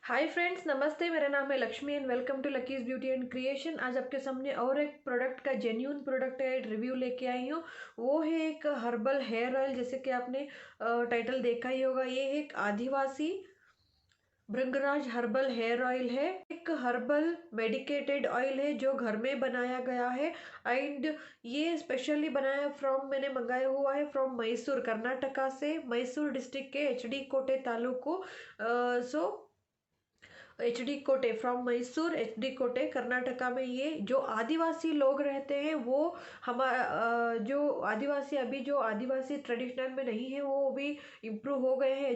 Hi friends, नमस्ते। मेरा नाम है Lakshmi and welcome to Lucky's beauty and creation. आज आपके सामने और एक प्रोडक्ट का जेन्यून प्रोडक्ट का एक रिव्यू लेके आई हूँ। वो है एक हर्बल हेयर ऑयल। जैसे कि आपने टाइटल देखा ही होगा, ये एक आदिवासी भृंगराज हर्बल हेयर ऑयल है। एक हर्बल मेडिकेटेड ऑयल है जो घर में बनाया गया है एंड ये स्पेशली बनाया मैंने मंगाया हुआ है फ्रॉम मैसूर, कर्नाटका से। मैसूर डिस्ट्रिक्ट के एचडी कोटे तालुको। सो एचडी कोटे फ्रॉम मैसूर, एचडी कोटे कर्नाटका में। ये जो आदिवासी लोग रहते हैं वो जो आदिवासी अभी जो आदिवासी ट्रेडिशनल में नहीं है वो भी इम्प्रूव हो गए हैं,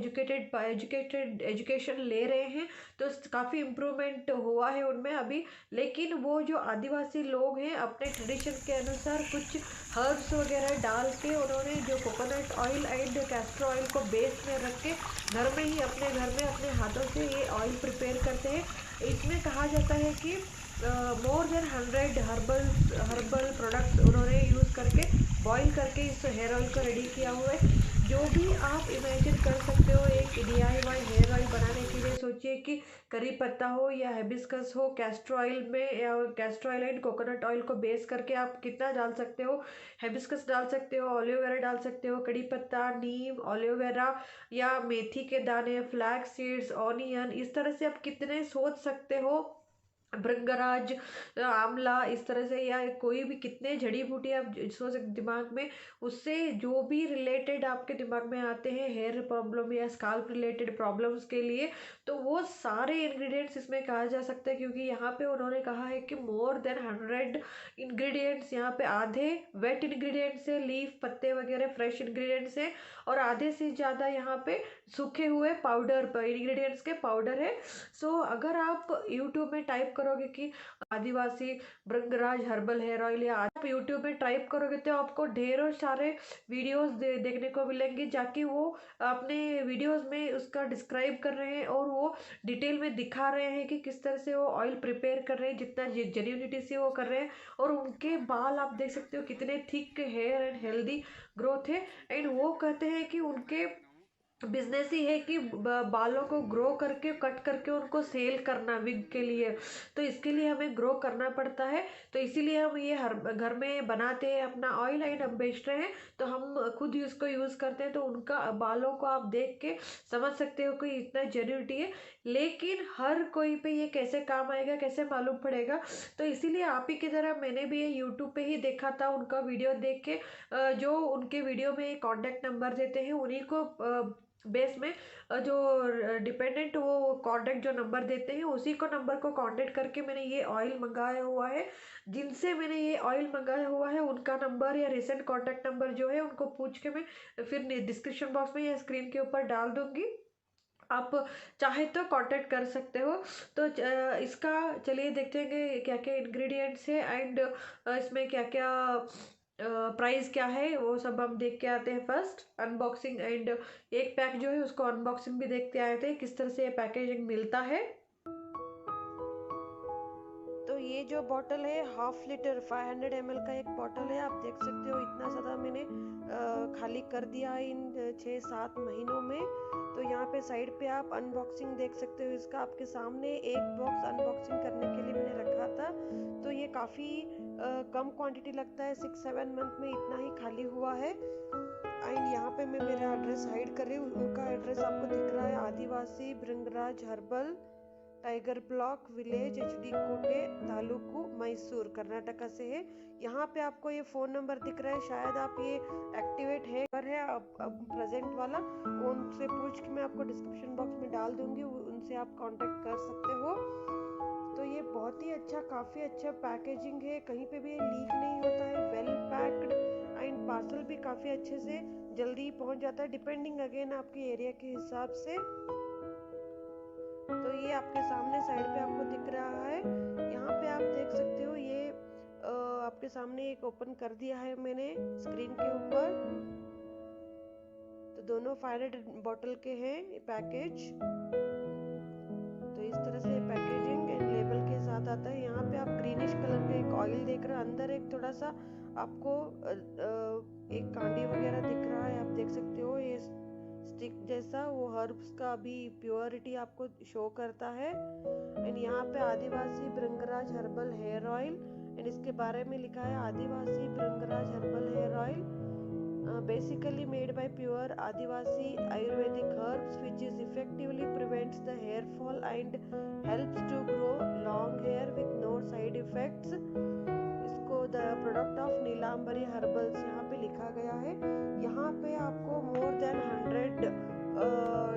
एजुकेशन ले रहे हैं। तो काफ़ी इम्प्रूवमेंट हुआ है उनमें अभी। लेकिन वो जो आदिवासी लोग हैं अपने ट्रेडिशन के अनुसार कुछ हर्ब्स वगैरह डाल के उन्होंने जो coconut oil and castor oil को बेस में रख के घर में ही अपने घर में अपने हाथों से ये ऑयल प्रिपेयर करते हैं। इसमें कहा जाता है कि मोर देन 100 हर्बल प्रोडक्ट्स उन्होंने यूज़ करके बॉईल करके इस हेयर ऑयल को रेडी किया हुआ है। जो भी आप इमेजिन कर सकते हो एक DIY हेयर ऑयल बनाने के लिए, सोचिए कि करी पत्ता हो या हिबिस्कस हो, कैस्टर ऑयल में या castor oil and coconut oil को बेस करके आप कितना डाल सकते हो। हिबिस्कस डाल सकते हो, ऑलिव डाल सकते हो, कड़ी पत्ता, नीम, ऑलिव या मेथी के दाने, फ्लैक्स सीड्स, ऑनियन, इस तरह से आप कितने सोच सकते हो। भृंगराज, आंवला, इस तरह से, या कोई भी कितने जड़ी बूटी आप सोच सकते दिमाग में। उससे जो भी रिलेटेड आपके दिमाग में आते हैं हेयर प्रॉब्लम या स्काल्प रिलेटेड प्रॉब्लम्स के लिए, तो वो सारे इंग्रेडिएंट्स इसमें कहा जा सकता है। क्योंकि यहाँ पे उन्होंने कहा है कि मोर देन 100 इंग्रेडिएंट्स, यहाँ पे आधे वेट इंग्रेडिएंट्स है, लीफ पत्ते वगैरह फ्रेश इंग्रेडिएंट्स है, और आधे से ज़्यादा यहाँ पे सूखे हुए पाउडर इंग्रेडिएंट्स के पाउडर है। सो अगर आप यूट्यूब में टाइप करोगे कि आदिवासी भृंगराज हर्बल हेयर ऑयल, या आप यूट्यूब में टाइप करोगे तो आपको ढेरों सारे वीडियोस देखने को मिलेंगे, जाके वो अपने वीडियोस में उसका डिस्क्राइब कर रहे हैं और वो डिटेल में दिखा रहे हैं कि किस तरह से वो ऑयल प्रिपेयर कर रहे हैं, जितना जेन्युइनिटी से वो कर रहे हैं। और उनके बाल आप देख सकते हो कितने thick hair and healthy growth है। एंड वो कहते हैं कि उनके बिजनेस ही है कि बालों को ग्रो करके कट करके उनको सेल करना विग के लिए। तो इसके लिए हमें ग्रो करना पड़ता है। तो इसीलिए हम ये हर घर में बनाते हैं अपना ऑयल एंड हम बेच रहे हैं। तो हम खुद इसको यूज़ करते हैं, तो उनका बालों को आप देख के समझ सकते हो कि इतना जेन्युइनिटी है। लेकिन हर कोई पे ये कैसे काम आएगा, कैसे मालूम पड़ेगा। तो इसीलिए आप ही की तरह मैंने भी ये यूट्यूब पे ही देखा था, उनका वीडियो देख के। जो उनके वीडियो में कॉन्टैक्ट नंबर देते हैं उन्हीं को बेस में, जो डिपेंडेंट वो कांटेक्ट जो नंबर देते हैं उसी को नंबर को कांटेक्ट करके मैंने ये ऑयल मंगाया हुआ है। जिनसे मैंने ये ऑयल मंगाया हुआ है उनका नंबर या रिसेंट कांटेक्ट नंबर जो है उनको पूछ के मैं फिर डिस्क्रिप्शन बॉक्स में या स्क्रीन के ऊपर डाल दूंगी। आप चाहे तो कांटेक्ट कर सकते हो। तो इसका चलिए देखते हैं कि क्या क्या इंग्रेडिएंट्स है एंड इसमें क्या क्या प्राइस क्या है, वो सब हम देख के आते हैं। फर्स्ट अनबॉक्सिंग एंड एक पैक जो है उसको अनबॉक्सिंग भी देखते आए थे किस तरह से ये पैकेजिंग मिलता है। तो ये जो बॉटल है 1/2 लीटर 500 ml का एक बॉटल है। आप देख सकते हो इतना ज़्यादा मैंने खाली कर दिया है इन 6-7 महीनों में। तो यहाँ पे साइड पे आप अनबॉक्सिंग देख सकते हो इसका। आपके सामने एक बॉक्स अनबॉक्सिंग करने के लिए मैंने रखा था। तो ये काफ़ी कम क्वांटिटी लगता है, 6-7 मंथ में इतना ही खाली हुआ है। एंड यहाँ पे मैं मेरा एड्रेस हाइड कर रही हूँ। उनका एड्रेस आपको दिख रहा है, Adivasi Bhringraj herbal, tiger block village, HD Kote taluk, Mysore, Karnataka से है। यहाँ पे आपको ये फ़ोन नंबर दिख रहा है, शायद आप ये एक्टिवेट है पर है अब प्रेजेंट वाला। उनसे पूछ के मैं आपको डिस्क्रिप्शन बॉक्स में डाल दूंगी, उनसे आप कांटेक्ट कर सकते हो। तो ये बहुत ही अच्छा, काफ़ी अच्छा पैकेजिंग है, कहीं पे भी लीक नहीं होता है, वेल पैक्ड एंड पार्सल भी काफ़ी अच्छे से जल्दी पहुंच जाता है, डिपेंडिंग अगेन आपके एरिया के हिसाब से। तो ये आपके सामने साइड पे आपको दिख रहा है, यहाँ पे आप देख सकते हो। ये आपके सामने एक ओपन कर दिया है मैंने स्क्रीन के ऊपर। तो दोनों 500 बॉटल के हैं पैकेज। तो इस तरह से पैकेजिंग एंड लेबल के साथ आता है। यहाँ पे आप ग्रीनिश कलर का एक ऑयल देख रहे हो, अंदर एक थोड़ा सा आपको एक कांडी वगैरह दिख रहा है, आप देख सकते हो। ये स्टिक जैसा, वो हर्ब्स का भी प्योरिटी आपको शो करता है। एंड यहाँ पे Adivasi Bhringraj herbal hair oil, and इसके बारे में लिखा है Adivasi Bhringraj herbal hair oil basically made by pure Adivasi Ayurvedic herbs, which is effectively prevents the hair fall and helps to grow long hair with no side effects. इसको the product of Neelambari herbals यहाँ पे लिखा गया है। यहाँ पे आपको more than 100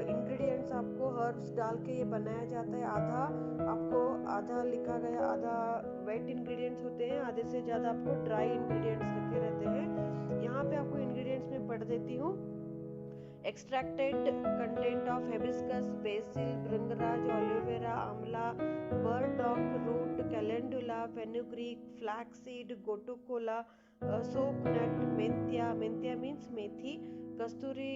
ingredients आपको हर्ब्स डाल के ये बनाया जाता है। आधा लिखा गया, आधा वेट इंग्रेडिएंट्स होते हैं, आधे से ज़्यादा आपको ड्राई इंग्रेडिएंट्स लिखे रहते हैं। यहाँ पे आपको इंग्रेडिएंट्स में पढ़ देती हूँ। Extracted content of hibiscus, basil, bhringraj, aloe vera, amla, burdock root, calendula, fenugreek, flax seed, gotu kola, soap nut, menthya means methi, kasturi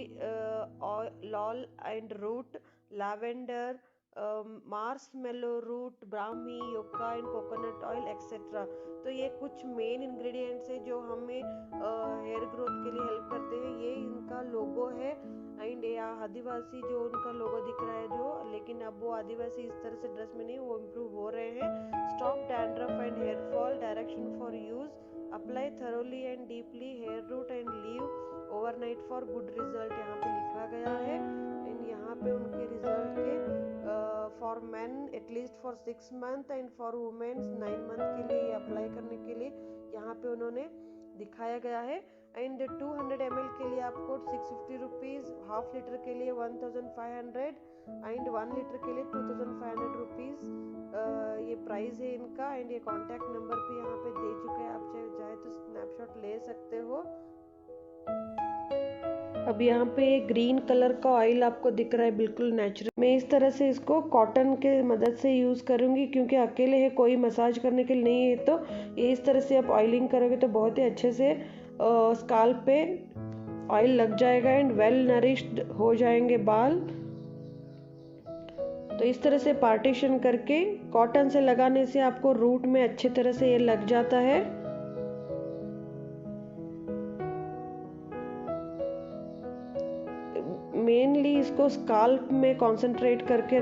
लॉल and root, lavender, marshmallow root, brahmi, yucca and coconut oil etcetera. तो ये कुछ मेन इंग्रेडिएंट्स है जो हमें हेयर ग्रोथ के लिए हेल्प करते हैं। ये इनका लोगो है एंड आदिवासी जो उनका लोगो दिख रहा है जो, लेकिन अब वो आदिवासी इस तरह से ड्रेस में नहीं, वो इम्प्रूव हो रहे हैं। Stop dandruff and hair fall, direction for use, apply thoroughly and deeply hair root and leave overnight for good result, यहाँ पे लिखा गया है। एंड यहाँ पे उनके रिजल्ट के for man at least for 6 month and for womens 9 month के लिए अप्लाई करने के लिए यहाँ पे उन्होंने दिखाया गया है। एंड 200 ml के लिए आपको 650 रुपीज़, हाफ लीटर के लिए 1500 एंड 1 लीटर के लिए 2500 रुपीज़ ये प्राइस है इनका। एंड ये कॉन्टैक्ट नंबर भी यहाँ पे दे चुके हैं, आप चाहे तो स्नैपशॉट ले सकते हो। अब यहाँ पे ग्रीन कलर का ऑयल आपको दिख रहा है, बिल्कुल नेचुरल। मैं इस तरह से इसको कॉटन के मदद से यूज़ करूँगी क्योंकि अकेले है, कोई मसाज करने के लिए नहीं है। तो ये इस तरह से आप ऑयलिंग करोगे तो बहुत ही अच्छे से स्काल्प पे ऑयल लग जाएगा एंड वेल नरिश्ड हो जाएंगे बाल। तो इस तरह से पार्टीशन करके कॉटन से लगाने से आपको रूट में अच्छे तरह से ये लग जाता है। मेनली इसको स्काल्प में कंसंट्रेट करके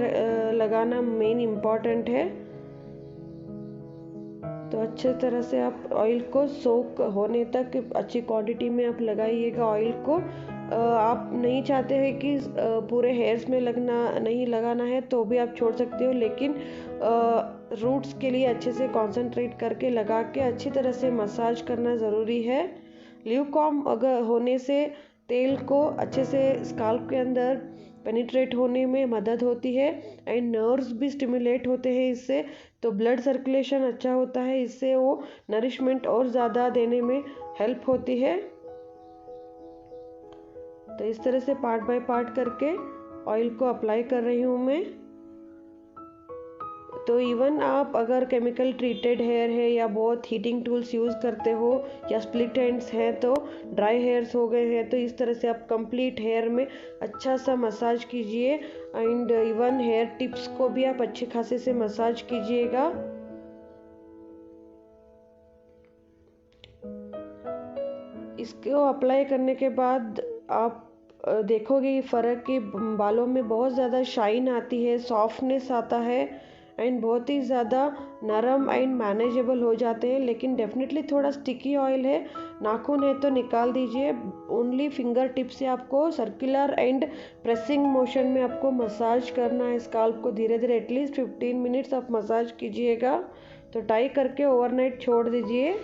लगाना मेन इम्पॉर्टेंट है। तो अच्छे तरह से आप ऑयल को सोक होने तक अच्छी क्वांटिटी में आप लगाइएगा ऑयल को। आप नहीं चाहते हैं कि पूरे हेयर्स में नहीं लगाना है तो भी आप छोड़ सकते हो, लेकिन रूट्स के लिए अच्छे से कंसंट्रेट करके लगा के अच्छी तरह से मसाज करना ज़रूरी है। ल्यूकॉम अगर होने से तेल को अच्छे से स्काल्प के अंदर पेनिट्रेट होने में मदद होती है एंड नर्व्स भी स्टिमुलेट होते हैं इससे। तो ब्लड सर्कुलेशन अच्छा होता है, इससे वो नरिशमेंट और ज़्यादा देने में हेल्प होती है। तो इस तरह से पार्ट बाय पार्ट करके ऑयल को अप्लाई कर रही हूँ मैं। तो इवन आप अगर केमिकल ट्रीटेड हेयर है या बहुत हीटिंग टूल्स यूज़ करते हो या स्प्लिट एंड्स हैं, तो ड्राई हेयर्स हो गए हैं, तो इस तरह से आप कंप्लीट हेयर में अच्छा सा मसाज कीजिए एंड इवन हेयर टिप्स को भी आप अच्छे खासे से मसाज कीजिएगा। इसको अप्लाई करने के बाद आप देखोगे फ़र्क कि बालों में बहुत ज़्यादा शाइन आती है, सॉफ्टनेस आता है एंड बहुत ही ज़्यादा नरम एंड मैनेजेबल हो जाते हैं। लेकिन डेफिनेटली थोड़ा स्टिकी ऑयल है, नाखून है तो निकाल दीजिए। ओनली फिंगर टिप से आपको सर्कुलर एंड प्रेसिंग मोशन में आपको मसाज करना है स्काल्प को धीरे धीरे। एटलीस्ट 15 मिनट्स आप मसाज कीजिएगा। तो टाई करके ओवरनाइट छोड़ दीजिए।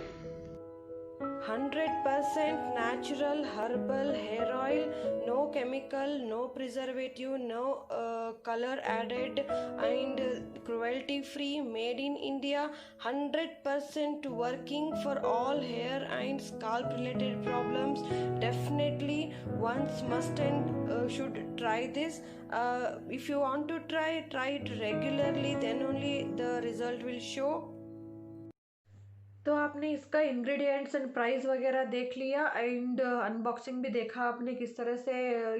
100% natural herbal hair oil, no chemical, no preservative, no color added and cruelty free, made in India, 100% working for all hair and scalp related problems. Definitely once must and should try this. If you want to try it regularly, then only the result will show. तो आपने इसका ingredients and price वगैरह देख लिया and unboxing भी देखा आपने किस तरह से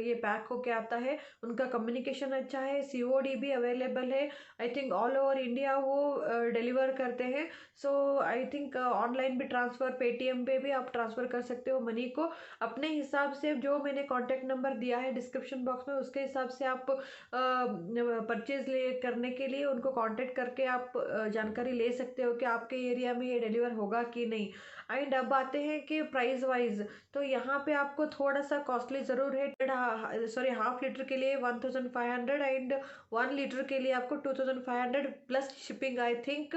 ये पैक होके आता है। उनका कम्युनिकेशन अच्छा है, सीओडी भी अवेलेबल है। I think all over India वो डिलीवर करते हैं। सो आई थिंक ऑनलाइन भी ट्रांसफ़र, पेटीएम पे भी आप ट्रांसफ़र कर सकते हो मनी को अपने हिसाब से। जो मैंने कॉन्टैक्ट नंबर दिया है डिस्क्रिप्शन बॉक्स में, उसके हिसाब से आप परचेज ले करने के लिए उनको कांटेक्ट करके आप जानकारी ले सकते हो कि आपके एरिया में ये डिलीवर होगा कि नहीं। एंड अब आते हैं कि प्राइस वाइज, तो यहाँ पे आपको थोड़ा सा कॉस्टली ज़रूर है। सॉरी, हाफ लीटर के लिए 1500 एंड 1 लीटर के लिए आपको 2500 प्लस शिपिंग। आई थिंक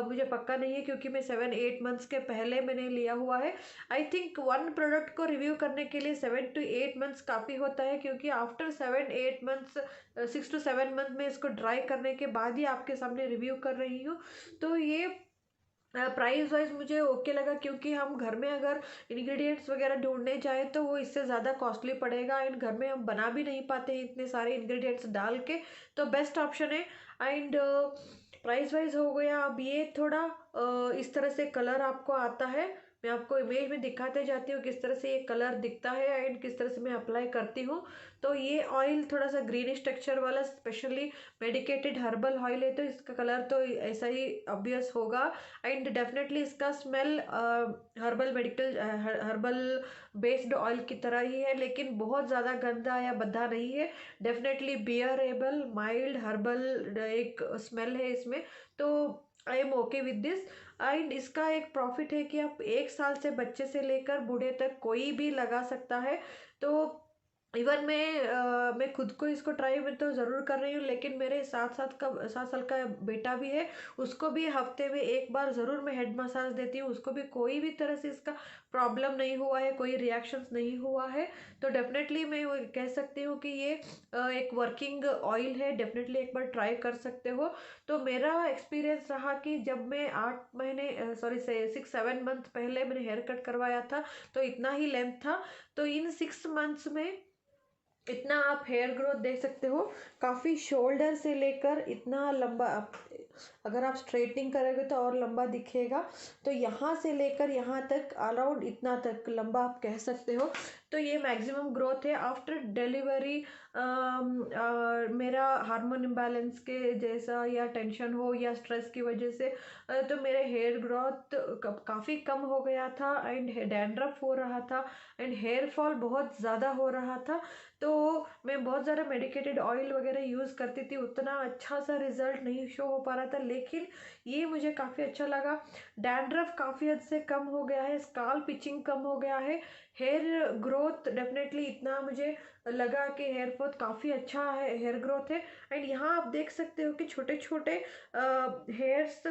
मुझे पक्का नहीं है क्योंकि मैं 7-8 मंथ्स के पहले मैंने लिया हुआ है। आई थिंक वन प्रोडक्ट को रिव्यू करने के लिए 7 to 8 मंथ्स काफ़ी होता है, क्योंकि आफ्टर 7-8 मंथ्स, 6 to 7 मंथ में इसको ट्राई करने के बाद ही आपके सामने रिव्यू कर रही हूँ। तो ये प्राइस वाइज मुझे ओके लगा, क्योंकि हम घर में अगर इंग्रेडिएंट्स वगैरह ढूंढने जाए तो वो इससे ज़्यादा कॉस्टली पड़ेगा एंड घर में हम बना भी नहीं पाते हैं इतने सारे इंग्रेडिएंट्स डाल के। तो बेस्ट ऑप्शन है। एंड प्राइस वाइज हो गया। अब ये थोड़ा इस तरह से कलर आपको आता है। मैं आपको इमेज में दिखाते जाती हूँ किस तरह से ये कलर दिखता है एंड किस तरह से मैं अप्लाई करती हूँ। तो ये ऑयल थोड़ा सा ग्रीनिश टेक्सचर वाला, स्पेशली मेडिकेटेड हर्बल ऑयल है, तो इसका कलर तो ऐसा ही ऑब्वियस होगा। एंड डेफिनेटली इसका smell herbal medical herbal based oil की तरह ही है, लेकिन बहुत ज़्यादा गंदा या भद्दा नहीं है। डेफिनेटली बियरेबल, माइल्ड हर्बल एक स्मेल है इसमें। तो I am okay with this. And इसका एक प्रॉफिट है कि आप 1 साल से बच्चे से लेकर बूढ़े तक कोई भी लगा सकता है। तो इवन मैं खुद को इसको ट्राई में तो ज़रूर कर रही हूँ, लेकिन मेरे 7 साल का बेटा भी है, उसको भी हफ्ते में 1 बार ज़रूर मैं हेड मसाज देती हूँ। उसको भी कोई भी तरह से इसका प्रॉब्लम नहीं हुआ है, कोई रिएक्शंस नहीं हुआ है। तो डेफिनेटली मैं वो कह सकती हूँ कि ये एक वर्किंग ऑयल है, डेफिनेटली एक बार ट्राई कर सकते हो। तो मेरा एक्सपीरियंस रहा कि जब मैं 8 महीने, सॉरी से 6-7 मंथ पहले मैंने हेयर कट करवाया था, तो इतना ही लेंथ था। तो इन 6 मंथ्स में इतना आप हेयर ग्रोथ देख सकते हो। काफ़ी शोल्डर से लेकर इतना लंबा, अगर आप स्ट्रेटनिंग करोगे तो और लंबा दिखेगा। तो यहाँ से लेकर यहाँ तक अराउंड इतना तक लंबा आप कह सकते हो। तो ये मैक्सिमम ग्रोथ है आफ्टर डिलीवरी। मेरा हार्मोन इम्बैलेंस के जैसा या टेंशन हो या स्ट्रेस की वजह से तो मेरे हेयर ग्रोथ काफ़ी कम हो गया था एंड डैंड्रफ हो रहा था एंड हेयर फॉल बहुत ज़्यादा हो रहा था। तो मैं बहुत ज़्यादा मेडिकेटेड ऑयल वगैरह यूज़ करती थी, उतना अच्छा सा रिजल्ट नहीं शो हो पा रहा था, लेकिन ये मुझे काफ़ी अच्छा लगा। डैंड्रफ काफ़ी हद से कम हो गया है, स्काल्प पिचिंग कम हो गया है, हेयर ग्रोथ डेफिनेटली इतना मुझे लगा कि हेयर ग्रोथ काफ़ी अच्छा है, हेयर ग्रोथ है। एंड यहाँ आप देख सकते हो कि छोटे छोटे हेयर्स,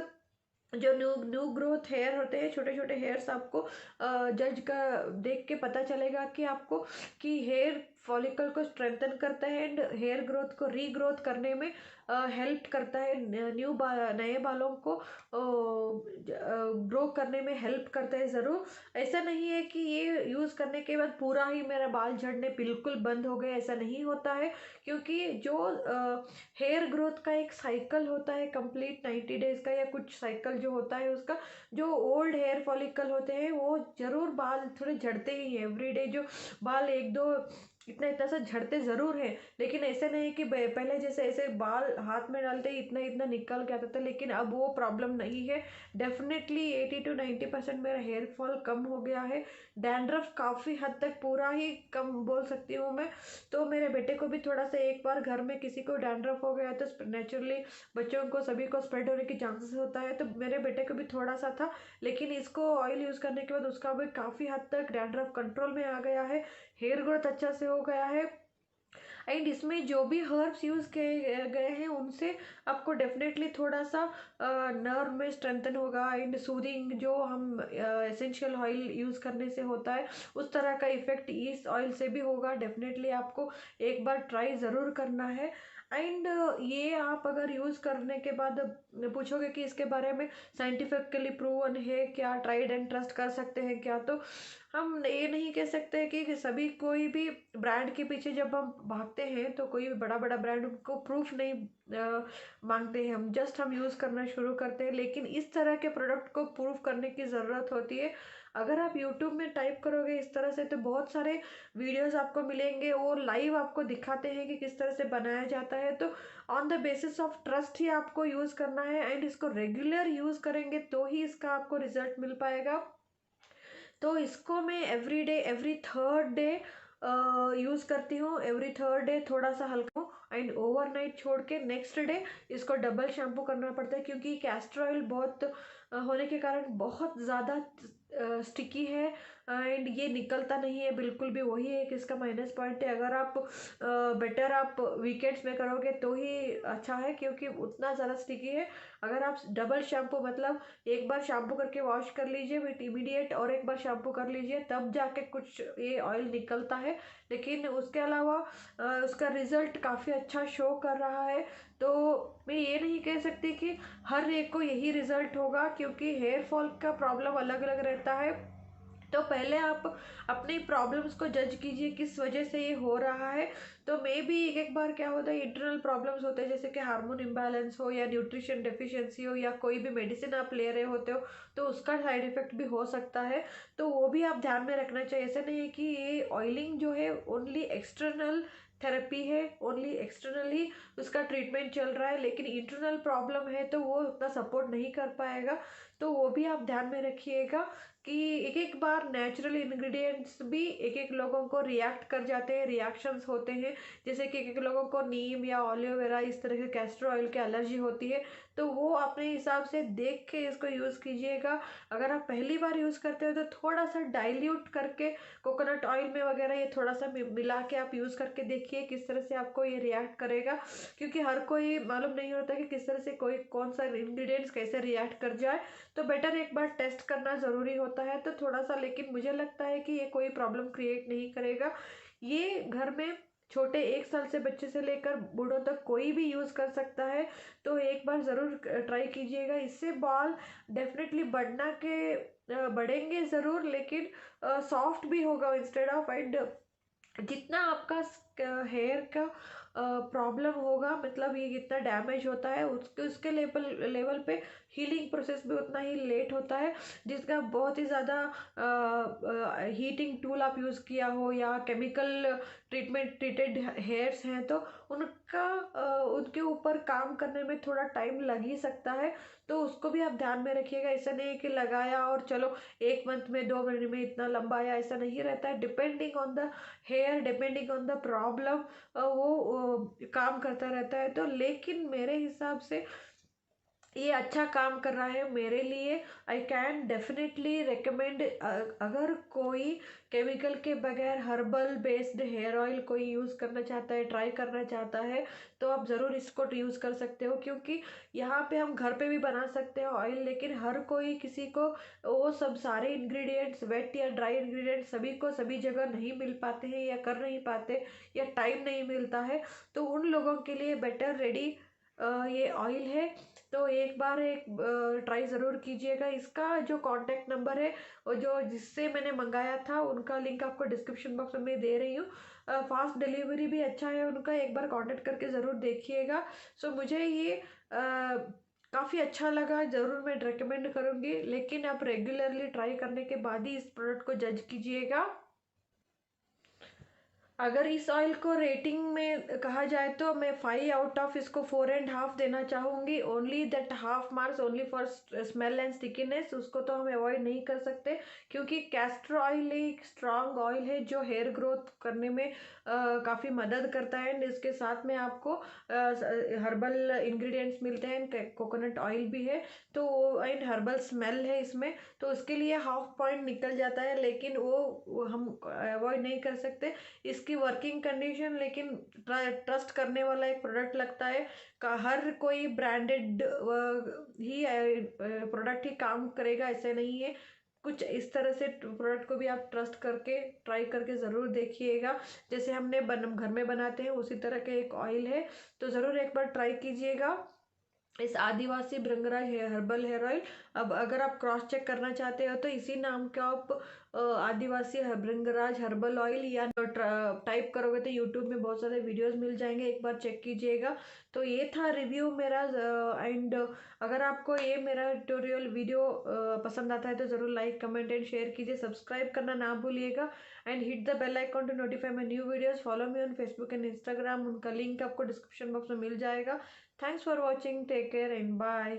जो न्यू न्यू ग्रोथ हेयर होते हैं, छोटे छोटे हेयर्स आपको जज का देख के पता चलेगा कि आपको कि हेयर फॉलिकल को स्ट्रेंथन करता है एंड हेयर ग्रोथ को रीग्रोथ करने में हेल्प करता है। नए बालों को ग्रो करने में हेल्प करता है ज़रूर। ऐसा नहीं है कि ये यूज़ करने के बाद पूरा ही मेरा बाल झड़ने बिल्कुल बंद हो गए, ऐसा नहीं होता है। क्योंकि जो हेयर ग्रोथ का एक साइकिल होता है कंप्लीट 90 डेज का, या कुछ साइकिल जो होता है उसका, जो ओल्ड हेयर फॉलिकल होते हैं वो ज़रूर बाल थोड़े झड़ते ही हैं एवरीडे। जो बाल एक दो इतना इतना सा झड़ते ज़रूर हैं, लेकिन ऐसे नहीं कि पहले जैसे ऐसे बाल हाथ में डालते ही इतना इतना निकल के आता था, लेकिन अब वो प्रॉब्लम नहीं है। डेफिनेटली 80 to 90% मेरा हेयर फॉल कम हो गया है। डैंड्रफ काफ़ी हद तक पूरा ही कम बोल सकती हूँ मैं। तो मेरे बेटे को भी थोड़ा सा, एक बार घर में किसी को डैंड्रफ हो गया तो नेचुरली बच्चों को सभी को स्प्रेड होने की चांसेस होता है, तो मेरे बेटे को भी थोड़ा सा था, लेकिन इसको ऑयल यूज़ करने के बाद उसका भी काफ़ी हद तक डैंड्रफ कंट्रोल में आ गया है, हेयर ग्रोथ अच्छा से हो गया है। एंड इसमें जो भी हर्ब्स यूज़ किए गए हैं उनसे आपको डेफिनेटली थोड़ा सा नर्व में स्ट्रेंथन होगा एंड सूदिंग, जो हम एसेंशियल ऑयल यूज़ करने से होता है उस तरह का इफ़ेक्ट इस ऑयल से भी होगा। डेफिनेटली आपको एक बार ट्राई ज़रूर करना है। एंड ये आप अगर यूज़ करने के बाद पूछोगे कि इसके बारे में साइंटिफिकली प्रूवन है क्या, ट्राइड एंड ट्रस्ट कर सकते हैं क्या, तो हम ये नहीं कह सकते कि सभी कोई भी ब्रांड के पीछे जब हम भागते हैं तो कोई भी बड़ा बड़ा ब्रांड उनको प्रूफ नहीं मांगते हैं, हम यूज़ करना शुरू करते हैं। लेकिन इस तरह के प्रोडक्ट को प्रूफ करने की ज़रूरत होती है। अगर आप यूट्यूब में टाइप करोगे इस तरह से तो बहुत सारे वीडियोस आपको मिलेंगे, वो लाइव आपको दिखाते हैं कि किस तरह से बनाया जाता है। तो on the basis of trust ही आपको यूज़ करना है, एंड इसको रेगुलर यूज़ करेंगे तो ही इसका आपको रिजल्ट मिल पाएगा। तो इसको मैं every day, every third day use करती हूँ। एवरी थर्ड डे थोड़ा सा हल्का एंड ओवरनाइट छोड़ के नेक्स्ट डे इसको डबल शैम्पू करना पड़ता है, क्योंकि कैस्टर ऑयल बहुत होने के कारण बहुत ज़्यादा स्टिकी है एंड ये निकलता नहीं है बिल्कुल भी। वही एक इसका माइनस पॉइंट है। अगर आप बेटर आप वीकेंड्स में करोगे तो ही अच्छा है, क्योंकि उतना ज़्यादा स्टिकी है। अगर आप डबल शैम्पू मतलब एक बार शैम्पू करके वॉश कर लीजिए विथ इमीडिएट और एक बार शैम्पू कर लीजिए, तब जाके कुछ ये ऑयल निकलता है। लेकिन उसके अलावा उसका रिजल्ट काफ़ी अच्छा शो कर रहा है। तो मैं ये नहीं कह सकती कि हर एक को यही रिजल्ट होगा, क्योंकि हेयर फॉल का प्रॉब्लम अलग अलग रहता है। तो पहले आप अपनी प्रॉब्लम्स को जज कीजिए किस वजह से ये हो रहा है। तो मे बी एक एक बार क्या होता है, इंटरनल प्रॉब्लम्स होते हैं, जैसे कि हार्मोन इम्बैलेंस हो या न्यूट्रिशन डेफिशिएंसी हो या कोई भी मेडिसिन आप ले रहे होते हो तो उसका साइड इफेक्ट भी हो सकता है। तो वो भी आप ध्यान में रखना चाहिए। ऐसा नहीं है कि ये ऑयलिंग जो है ओनली एक्सटर्नल थेरेपी है, ओनली एक्सटर्नली उसका ट्रीटमेंट चल रहा है, लेकिन इंटरनल प्रॉब्लम है तो वो उतना सपोर्ट नहीं कर पाएगा। तो वो भी आप ध्यान में रखिएगा कि एक एक बार नेचुरल इंग्रेडिएंट्स भी एक एक लोगों को रिएक्ट कर जाते हैं, रिएक्शंस होते हैं। जैसे कि एक एक लोगों को नीम या ऑलिवेरा इस तरह के कैस्टर ऑयल की एलर्जी होती है, तो वो अपने हिसाब से देख के इसको यूज़ कीजिएगा। अगर आप पहली बार यूज़ करते हो तो थोड़ा सा डाइल्यूट करके कोकोनट ऑयल में वगैरह ये थोड़ा सा मिला के आप यूज़ करके देखिए किस तरह से आपको ये रिएक्ट करेगा, क्योंकि हर कोई मालूम नहीं होता कि किस तरह से कोई कौन सा इंग्रेडिएंट्स कैसे रिएक्ट कर जाए। तो बेटर एक बार टेस्ट करना ज़रूरी होता है। तो थोड़ा सा, लेकिन मुझे लगता है कि ये कोई प्रॉब्लम क्रिएट नहीं करेगा। ये घर में छोटे 1 साल से बच्चे से लेकर बूढ़ों तक कोई भी यूज़ कर सकता है। तो एक बार ज़रूर ट्राई कीजिएगा। इससे बाल डेफिनेटली बढ़ेंगे ज़रूर, लेकिन सॉफ्ट भी होगा इंस्टेड ऑफ, एंड जितना आपका हेयर का प्रॉब्लम होगा, मतलब ये कितना डैमेज होता है उसके उसके लेवल लेवल पे हीलिंग प्रोसेस भी उतना ही लेट होता है। जिसका बहुत ही ज़्यादा हीटिंग टूल आप यूज़ किया हो या केमिकल ट्रीटमेंट ट्रीटेड हेयर्स हैं तो उनके ऊपर काम करने में थोड़ा टाइम लग ही सकता है। तो उसको भी आप ध्यान में रखिएगा। ऐसा नहीं है कि लगाया और चलो 1 मंथ में 2 महीने में इतना लंबा आया, ऐसा नहीं रहता है। Depending on the hair, depending on the problem वो काम करता रहता है। तो लेकिन मेरे हिसाब से ये अच्छा काम कर रहा है मेरे लिए। I can definitely recommend. अगर कोई केमिकल के बगैर हर्बल बेस्ड हेयर ऑयल कोई यूज़ करना चाहता है, ट्राई करना चाहता है, तो आप ज़रूर इसको यूज़ कर सकते हो। क्योंकि यहाँ पे हम घर पे भी बना सकते हैं ऑयल, लेकिन हर कोई किसी को वो सब सारे इंग्रेडिएंट्स, वेट या ड्राई इंग्रेडिएंट्स सभी को सभी जगह नहीं मिल पाते हैं या कर नहीं पाते या टाइम नहीं मिलता है। तो उन लोगों के लिए बेटर रेडी ये ऑयल है। तो एक ट्राई ज़रूर कीजिएगा। इसका जो कांटेक्ट नंबर है और जो जिससे मैंने मंगाया था उनका लिंक आपको डिस्क्रिप्शन बॉक्स में दे रही हूँ। फास्ट डिलीवरी भी अच्छा है उनका, एक बार कांटेक्ट करके ज़रूर देखिएगा। सो मुझे ये काफ़ी अच्छा लगा, ज़रूर मैं रेकमेंड करूँगी। लेकिन आप रेगुलरली ट्राई करने के बाद ही इस प्रोडक्ट को जज कीजिएगा। अगर इस ऑयल को रेटिंग में कहा जाए तो मैं 5 आउट ऑफ इसको 4.5 देना चाहूँगी। Only that half marks only for smell and stickiness, उसको तो हम अवॉइड नहीं कर सकते, क्योंकि कैस्टर ऑयल एक स्ट्रॉन्ग ऑयल है जो हेयर ग्रोथ करने में काफ़ी मदद करता है। एंड इसके साथ में आपको हर्बल इंग्रेडिएंट्स मिलते हैं, कोकोनट ऑयल भी है, तो एंड हर्बल स्मेल है इसमें, तो उसके लिए हाफ पॉइंट निकल जाता है। लेकिन वो हम अवॉइड नहीं कर सकते। इसकी वर्किंग कंडीशन लेकिन ट्रस्ट करने वाला एक प्रोडक्ट लगता है। हर कोई ब्रांडेड ही प्रोडक्ट ही काम करेगा ऐसे नहीं है। कुछ इस तरह से प्रोडक्ट को भी आप ट्रस्ट करके ट्राई करके ज़रूर देखिएगा। जैसे हमने घर में बनाते हैं उसी तरह के एक ऑयल है, तो ज़रूर एक बार ट्राई कीजिएगा इस आदिवासी भृंगराज हर्बल हेयर ऑयल। अब अगर आप क्रॉस चेक करना चाहते हो तो इसी नाम का आप आदिवासी भृंगराज हर्बल ऑयल, या टाइप करोगे तो यूट्यूब में बहुत सारे वीडियोस मिल जाएंगे, एक बार चेक कीजिएगा। तो ये था रिव्यू मेरा। एंड अगर आपको ये मेरा ट्यूटोरियल वीडियो पसंद आता है तो ज़रूर लाइक कमेंट एंड शेयर कीजिए, सब्सक्राइब करना ना भूलिएगा and hit the bell icon to notify my new videos. Follow me on Facebook and Instagram, उनका लिंक आपको डिस्क्रिप्शन बॉक्स में मिल जाएगा। Thanks for watching, take care and bye.